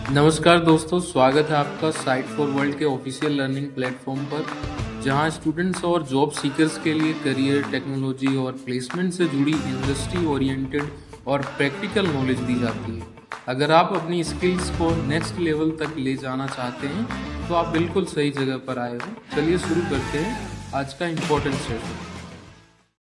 नमस्कार दोस्तों, स्वागत है आपका साइट फॉर वर्ल्ड के ऑफिशियल लर्निंग प्लेटफॉर्म पर, जहां स्टूडेंट्स और जॉब सीकर्स के लिए करियर, टेक्नोलॉजी और प्लेसमेंट से जुड़ी इंडस्ट्री ओरिएंटेड और प्रैक्टिकल नॉलेज दी जाती है। अगर आप अपनी स्किल्स को नेक्स्ट लेवल तक ले जाना चाहते हैं तो आप बिल्कुल सही जगह पर आए हो। चलिए शुरू करते हैं आज का इम्पोर्टेंट सेशन।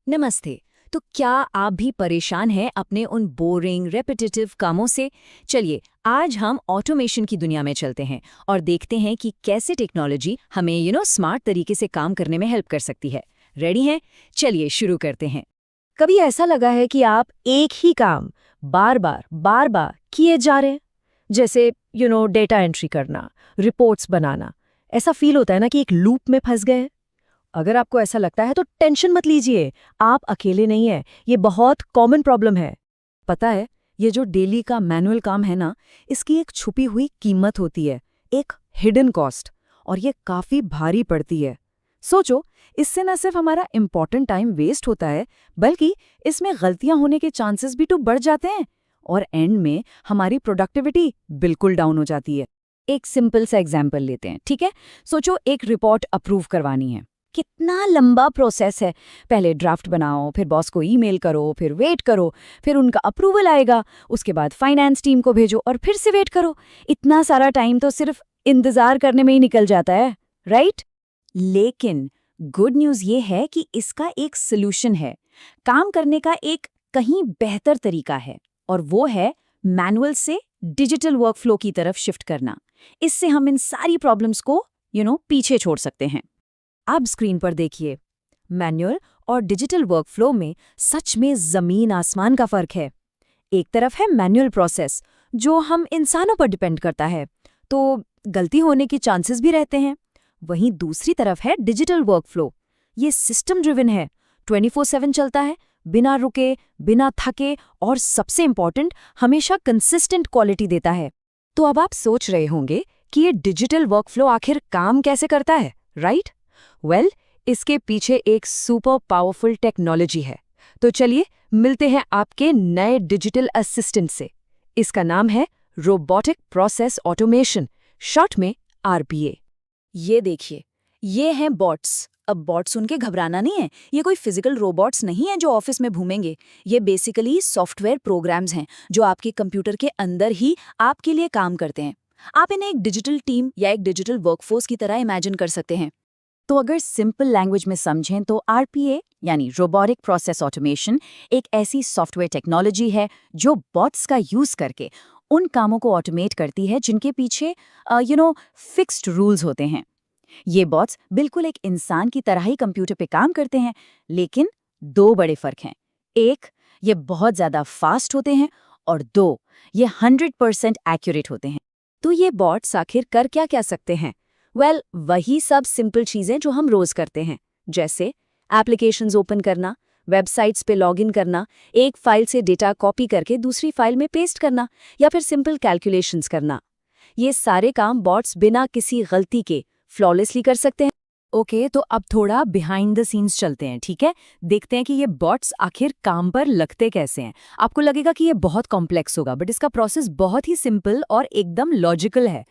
नमस्ते। तो क्या आप भी परेशान हैं अपने उन बोरिंग रेपिटेटिव कामों से? चलिए आज हम ऑटोमेशन की दुनिया में चलते हैं और देखते हैं कि कैसे टेक्नोलॉजी हमें स्मार्ट तरीके से काम करने में हेल्प कर सकती है। रेडी हैं? चलिए शुरू करते हैं। कभी ऐसा लगा है कि आप एक ही काम बार बार किए जा रहे हैं? जैसे डेटा एंट्री करना, रिपोर्ट्स बनाना। ऐसा फील होता है ना कि एक लूप में फंस गए हैं। अगर आपको ऐसा लगता है तो टेंशन मत लीजिए, आप अकेले नहीं हैं। ये बहुत कॉमन प्रॉब्लम है। पता है, ये जो डेली का मैनुअल काम है ना, इसकी एक छुपी हुई कीमत होती है, एक हिडन कॉस्ट, और ये काफी भारी पड़ती है। सोचो, इससे न सिर्फ हमारा इंपॉर्टेंट टाइम वेस्ट होता है, बल्कि इसमें गलतियां होने के चांसेस भी तो बढ़ जाते हैं, और एंड में हमारी प्रोडक्टिविटी बिल्कुल डाउन हो जाती है। एक सिंपल सा एग्जाम्पल लेते हैं, ठीक है? सोचो एक रिपोर्ट अप्रूव करवानी है। कितना लंबा प्रोसेस है। पहले ड्राफ्ट बनाओ, फिर बॉस को ईमेल करो, फिर वेट करो, फिर उनका अप्रूवल आएगा, उसके बाद फाइनेंस टीम को भेजो और फिर से वेट करो। इतना सारा टाइम तो सिर्फ इंतजार करने में ही निकल जाता है, राइट? लेकिन गुड न्यूज़ ये है कि इसका एक सॉल्यूशन है, काम करने का एक कहीं बेहतर तरीका है, और वो है मैनुअल से डिजिटल वर्कफ्लो की तरफ शिफ्ट करना। इससे हम इन सारी प्रॉब्लम्स को पीछे छोड़ सकते हैं। अब स्क्रीन पर देखिए, मैनुअल और डिजिटल वर्कफ्लो में सच में जमीन आसमान का फर्क है। एक तरफ है मैनुअल प्रोसेस, जो हम इंसानों पर डिपेंड करता है, तो गलती होने के चांसेस भी रहते हैं। वहीं दूसरी तरफ है डिजिटल वर्कफ्लो। ये सिस्टम ड्रिवन है, 24/7 चलता है, बिना रुके, बिना थके, और सबसे इंपॉर्टेंट, हमेशा कंसिस्टेंट क्वालिटी देता है। तो अब आप सोच रहे होंगे कि ये डिजिटल वर्कफ्लो आखिर काम कैसे करता है, राइट? वेल, इसके पीछे एक सुपर पावरफुल टेक्नोलॉजी है। तो चलिए मिलते हैं आपके नए डिजिटल असिस्टेंट से। इसका नाम है रोबोटिक प्रोसेस ऑटोमेशन, शॉर्ट में आरपीए। ये देखिए, ये हैं बॉट्स। अब बॉट्स सुन के घबराना नहीं है, ये कोई फिजिकल रोबोट्स नहीं है जो ऑफिस में घूमेंगे। ये बेसिकली सॉफ्टवेयर प्रोग्राम्स हैं जो आपके कंप्यूटर के अंदर ही आपके लिए काम करते हैं। आप इन्हें एक डिजिटल टीम या एक डिजिटल वर्कफोर्स की तरह इमेजिन कर सकते हैं। तो अगर सिंपल लैंग्वेज में समझें तो आरपीए यानी रोबोटिक प्रोसेस ऑटोमेशन एक ऐसी सॉफ्टवेयर टेक्नोलॉजी है जो बॉट्स का यूज करके उन कामों को ऑटोमेट करती है जिनके पीछे फिक्स्ड रूल्स होते हैं। ये बॉट्स बिल्कुल एक इंसान की तरह ही कंप्यूटर पे काम करते हैं, लेकिन दो बड़े फर्क हैं। एक, ये बहुत ज़्यादा फास्ट होते हैं, और दो, ये 100% एक्यूरेट होते हैं। तो ये बॉट्स आखिर कर क्या क्या सकते हैं? वही सब सिंपल चीजें जो हम रोज करते हैं, जैसे एप्लीकेशंस ओपन करना, वेबसाइट्स पे लॉगिन करना, एक फाइल से डेटा कॉपी करके दूसरी फाइल में पेस्ट करना, या फिर सिंपल कैलकुलेशंस करना। ये सारे काम बॉट्स बिना किसी गलती के फ्लॉलेसली कर सकते हैं। ओके, तो अब थोड़ा बिहाइंड द सीन्स चलते हैं, ठीक है? देखते हैं कि ये बॉट्स आखिर काम पर लगते कैसे हैं। आपको लगेगा कि ये बहुत कॉम्प्लेक्स होगा, बट इसका प्रोसेस बहुत ही सिंपल और एकदम लॉजिकल है।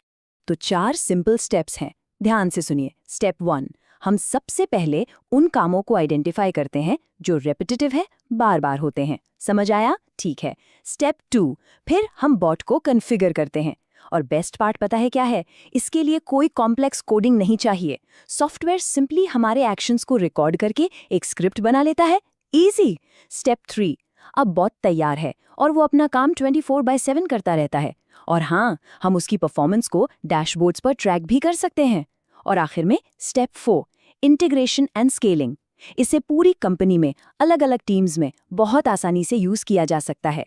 तो 4 सिंपल स्टेप्स हैं, ध्यान से सुनिए। स्टेप 1, हम सबसे पहले उन कामों को आइडेंटिफाई करते हैं जो रेपिटेटिव है, बार बार होते हैं। समझ आया? ठीक है। स्टेप 2, फिर हम बॉट को कॉन्फ़िगर करते हैं। और बेस्ट पार्ट पता है क्या है? इसके लिए कोई कॉम्प्लेक्स कोडिंग नहीं चाहिए। सॉफ्टवेयर सिंपली हमारे एक्शंस को रिकॉर्ड करके एक स्क्रिप्ट बना लेता है। इजी। स्टेप 3, अब बॉट तैयार है और वो अपना काम 24/7 करता रहता है। और हाँ, हम उसकी परफॉर्मेंस को डैशबोर्ड्स पर ट्रैक भी कर सकते हैं। और आखिर में स्टेप 4, इंटीग्रेशन एंड स्केलिंग। इसे पूरी कंपनी में अलग अलग टीम्स में बहुत आसानी से यूज किया जा सकता है।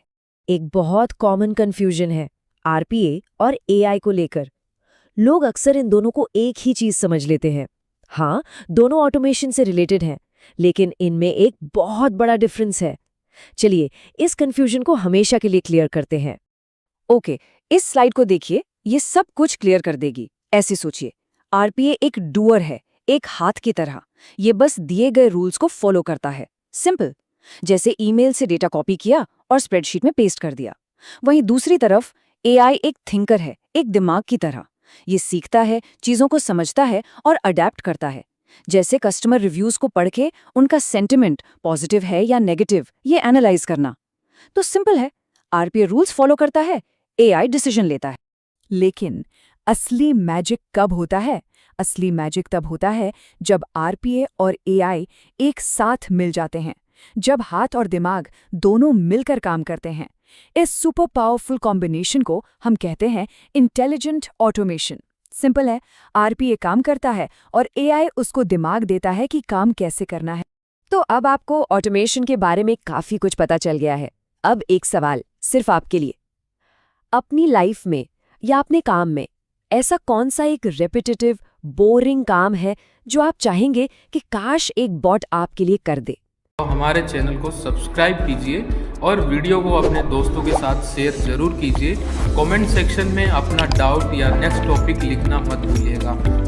एक बहुत कॉमन कंफ्यूजन है आरपीए और एआई को लेकर। लोग अक्सर इन दोनों को एक ही चीज समझ लेते हैं। हाँ, दोनों ऑटोमेशन से रिलेटेड हैं, लेकिन इनमें एक बहुत बड़ा डिफरेंस है। चलिए इस कंफ्यूजन को हमेशा के लिए क्लियर करते हैं। ओके, इस स्लाइड को देखिए, ये सब कुछ क्लियर कर देगी। ऐसे सोचिए, आरपीए एक डूअर है, एक हाथ की तरह। ये बस दिए गए रूल्स को फॉलो करता है। सिंपल, जैसे ईमेल से डेटा कॉपी किया और स्प्रेडशीट में पेस्ट कर दिया। वहीं दूसरी तरफ एआई एक थिंकर है, एक दिमाग की तरह। ये सीखता है, चीजों को समझता है और अडेप्ट करता है। जैसे कस्टमर रिव्यूज को पढ़ के उनका सेंटिमेंट पॉजिटिव है या नेगेटिव, ये एनालाइज करना। तो सिंपल है, आरपीए रूल्स फॉलो करता है, एआई डिसीजन लेता है। लेकिन असली मैजिक कब होता है? असली मैजिक तब होता है जब आरपीए और एआई एक साथ मिल जाते हैं, जब हाथ और दिमाग दोनों मिलकर काम करते हैं। इस सुपर पावरफुल कॉम्बिनेशन को हम कहते हैं इंटेलिजेंट ऑटोमेशन। सिंपल है, आरपीए काम करता है और एआई उसको दिमाग देता है कि काम कैसे करना है। तो अब आपको ऑटोमेशन के बारे में काफी कुछ पता चल गया है। अब एक सवाल सिर्फ आपके लिए, अपनी लाइफ में या अपने काम में ऐसा कौन सा एक रेपिटेटिव बोरिंग काम है जो आप चाहेंगे कि काश एक बॉट आपके लिए कर दे? तो हमारे चैनल को सब्सक्राइब कीजिए और वीडियो को अपने दोस्तों के साथ शेयर जरूर कीजिए। कमेंट सेक्शन में अपना डाउट या नेक्स्ट टॉपिक लिखना मत भूलिएगा।